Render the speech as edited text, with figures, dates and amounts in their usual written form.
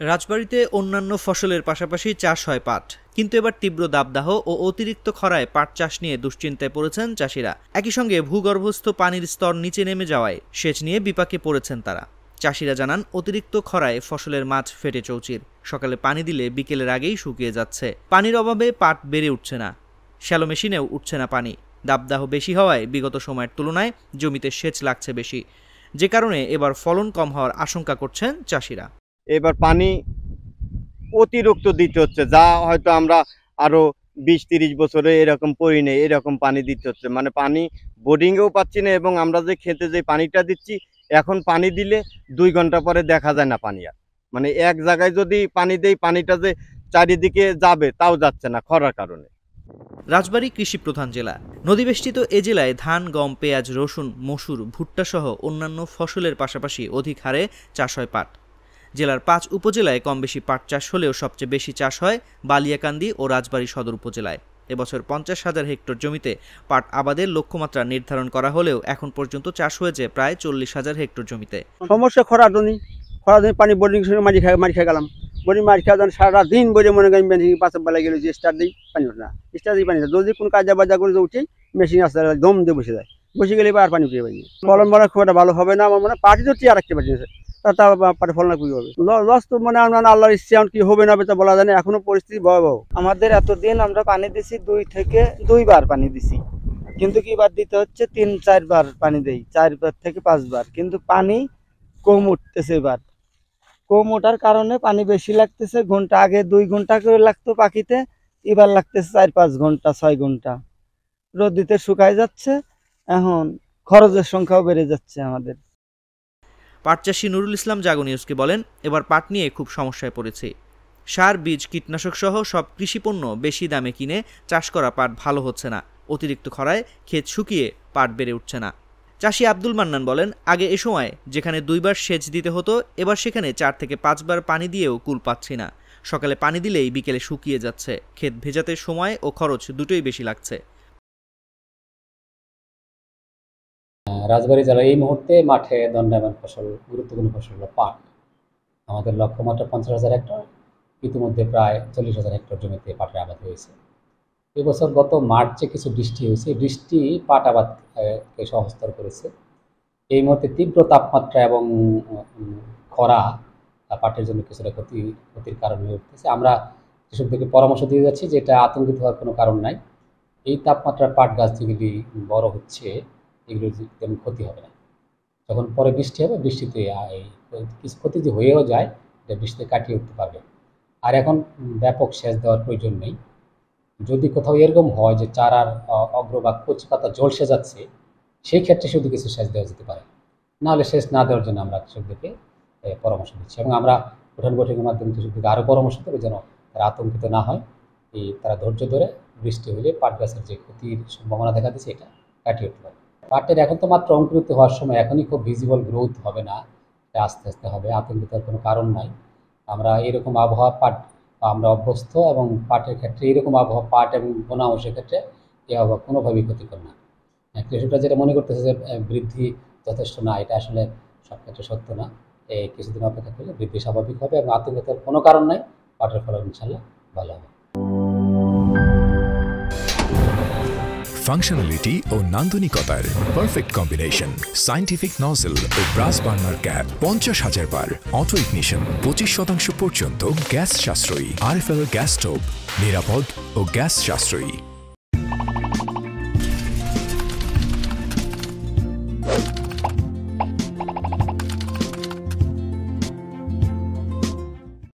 রাজবাড়ীতে অন্যান্য ফসলের পাশাপাশি চাষ হয় পাট, কিন্তু এবার তীব্র দাবদাহ ও অতিরিক্ত খরায় পাট চাষ নিয়ে দুশ্চিন্তায় পড়েছেন চাষিরা। একই সঙ্গে ভূগর্ভস্থ পানির স্তর নিচে নেমে যাওয়ায় সেচ নিয়ে বিপাকে পড়েছেন তারা। চাষিরা জানান, অতিরিক্ত খরায় ফসলের মাছ ফেটে চৌচির, সকালে পানি দিলে বিকেলের আগেই শুকিয়ে যাচ্ছে। পানির অভাবে পাট বেড়ে উঠছে না, শ্যালো মেশিনেও উঠছে না পানি। দাবদাহ বেশি হওয়ায় বিগত সময়ের তুলনায় জমিতে সেচ লাগছে বেশি, যে কারণে এবার ফলন কম হওয়ার আশঙ্কা করছেন চাষিরা। এবার পানি অতিরিক্ত দিতে হচ্ছে, যা হয়তো আমরা আরো 20-30 বছরে এরকম পড়ি নেই, এরকম পানি দিতে হচ্ছে। মানে পানি বোর্ডিংয়েও পাচ্ছি না, এবং আমরা যে খেতে যে পানিটা দিচ্ছি, এখন পানি দিলে 2 ঘন্টা পরে দেখা যায় না পানি। আর মানে এক জায়গায় যদি পানি দেই, পানিটা যে চারিদিকে যাবে তাও যাচ্ছে না খরার কারণে। রাজবাড়ী কৃষি প্রধান জেলা। নদীবেষ্টিত এ জেলায় ধান, গম, পেঁয়াজ, রসুন, মসুর, ভুট্টা সহ অন্যান্য ফসলের পাশাপাশি অধিক হারে চাষ হয় পাট। জেলার 5 উপজেলায় কম বেশি পাট চাষ হলেও সবচেয়ে বেশি চাষ হয় বালিয়াকান্দি ও রাজবাড়ী সদর উপজেলায়। এবছর 50,000 হেক্টর জমিতে পাট আবাদের লক্ষ্যমাত্রা নির্ধারণ করা হলেও এখন পর্যন্ত চাষ হয়েছে প্রায় 40,000 হেক্টর জমিতে। সমস্যা খরা পানি বোর্ডিং সঙ্গে মারি খেয়ে গেলাম। বোর্ডিং মারি খেয়ে যখন সারা দিন বলে মনে করেন পাঁচের বেলা গেলে যে স্টার দিই পানি ওঠে না, স্টার দিই পানি না। যদি কোন কাজা বাজা করে উঠেই মেশিন আসতে দম দিয়ে বসে যায়, বসে গেলে আর পানি পেয়ে পাইনি। ফলন মনে খুব একটা ভালো হবে না, আমার মনে পাটি তো টিয়া রাখতে পারছি না, তা পাটি ফলন খুবই হবে। লস তো মানে আল্লাহর ইচ্ছে, কি হবে না হবে তা বলা যায় না, এখনো পরিস্থিতি ভয়াবহ। আমাদের এতদিন আমরা পানি দিছি 2 থেকে 2 বার পানি দিছি, কিন্তু কি বার দিতে হচ্ছে 3-4 বার পানি দেই, 4 বার থেকে 5 বার, কিন্তু পানি কম উঠতেছে। এবার কম ওঠার কারণে পানি বেশি লাগতেছে। ঘন্টা আগে 2 ঘন্টা করে লাগতো পাখিতে, এবার লাগতেছে 4-5 ঘন্টা, 6 ঘন্টা। রোদ দিতে শুকায় যাচ্ছে, এখন খরচের সংখ্যাও বেড়ে যাচ্ছে আমাদের। পাট চাষী নুরুল ইসলাম জাগো নিউজকে বলেন, এবার পাট নিয়ে খুব সমস্যায় পড়েছে। সার, বীজ, কীটনাশক সহ সব কৃষিপণ্য বেশি দামে কিনে চাষ করা পাট ভালো হচ্ছে না। অতিরিক্ত খরায় ক্ষেত শুকিয়ে পাট বেড়ে উঠছে না। চাষী আব্দুল মান্নান বলেন, আগে এ সময় যেখানে 2 বার সেচ দিতে হতো, এবার সেখানে 4 থেকে 5 বার পানি দিয়েও কুল পাচ্ছি না। সকালে পানি দিলেই বিকেলে শুকিয়ে যাচ্ছে। ক্ষেত ভেজাতে সময় ও খরচ দুটোই বেশি লাগছে। রাজবাড়ী জেলায় এই মুহূর্তে মাঠে দণ্ডায়মান ফসল, গুরুত্বপূর্ণ ফসল হলো পাট। আমাদের লক্ষ্যমাত্রা 50,000 হেক্টর, ইতিমধ্যে প্রায় 40,000 হেক্টর জমিতে পাটের আবাদ হয়েছে। এবছর গত মার্চে কিছু বৃষ্টি হয়েছে, বৃষ্টি পাট আবাদকে সহজতর করেছে। এই মুহূর্তে তীব্র তাপমাত্রা এবং খরা পাটের জন্য কিছুটা ক্ষতির কারণ হয়ে উঠতেছে। আমরা কৃষকদেরকে পরামর্শ দিয়ে যাচ্ছি যে এটা আতঙ্কিত হওয়ার কোনো কারণ নাই। এই তাপমাত্রার পাট গাছ যেগুলি বড় হচ্ছে, এগুলোর তেমন ক্ষতি হবে না। যখন পরে বৃষ্টি হবে, বৃষ্টিতে কিছু ক্ষতি যে হয়েও যায়, এটা বৃষ্টিতে কাটিয়ে উঠতে পারবে। আর এখন ব্যাপক সেচ দেওয়ার প্রয়োজন নেই। যদি কোথাও এরকম হয় যে চারার অগ্র বা কচি পাতা ঝলসে যাচ্ছে, সেই ক্ষেত্রে শুধু কিছু সেচ দেওয়া যেতে পারে, নাহলে সেচ না দেওয়ার জন্য আমরা কৃষকদেরকে পরামর্শ দিচ্ছি। এবং আমরা উঠান বৈঠকের মাধ্যমে কৃষকদেরকে আরও পরামর্শ দেবো যেন তারা আতঙ্কিত না হয়। তারা ধৈর্য ধরে বৃষ্টি হলে পাট গাছের যে ক্ষতির সম্ভাবনা দেখা দিচ্ছে, এটা কাটিয়ে উঠতে পারে। পাটের এখন তো মাত্র অঙ্কুরিত হওয়ার সময়, এখনই খুব ভিজিবল গ্রোথ হবে না, এটা আস্তে আস্তে হবে। আতঙ্কিত হওয়ার কোনো কারণ নাই। আমরা এরকম আবহাওয়া পাট আমরা অভ্যস্ত, এবং পাটের ক্ষেত্রে এরকম আবহাওয়া পাট এবং বোনা অংশের ক্ষেত্রে এই আবহাওয়া কোনোভাবেই ক্ষতিকর না। কৃষকরা যেটা মনে করতেছে যে বৃদ্ধি যথেষ্ট না, এটা আসলে সব ক্ষেত্রে সত্য না। এই কিছুদিন অপেক্ষা করলে বৃদ্ধি স্বাভাবিক হবে, এবং আতঙ্কিত হওয়ার কোনো কারণ নাই। পাটের ফলন ইনশাল্লাহ ভালো হবে। ফাংশনালিটি ও নান্দনিকতার পারফেক্ট কম্বিনেশন, সায়েন্টিফিক নজল ও ব্রাস বার্নার ক্যাপ, 50,000 বার অটো ইগনিশন, 25% পর্যন্ত গ্যাস সাশ্রয়ী, RFL গ্যাস স্টোভ, নিরাপদ ও গ্যাস সাশ্রয়ী।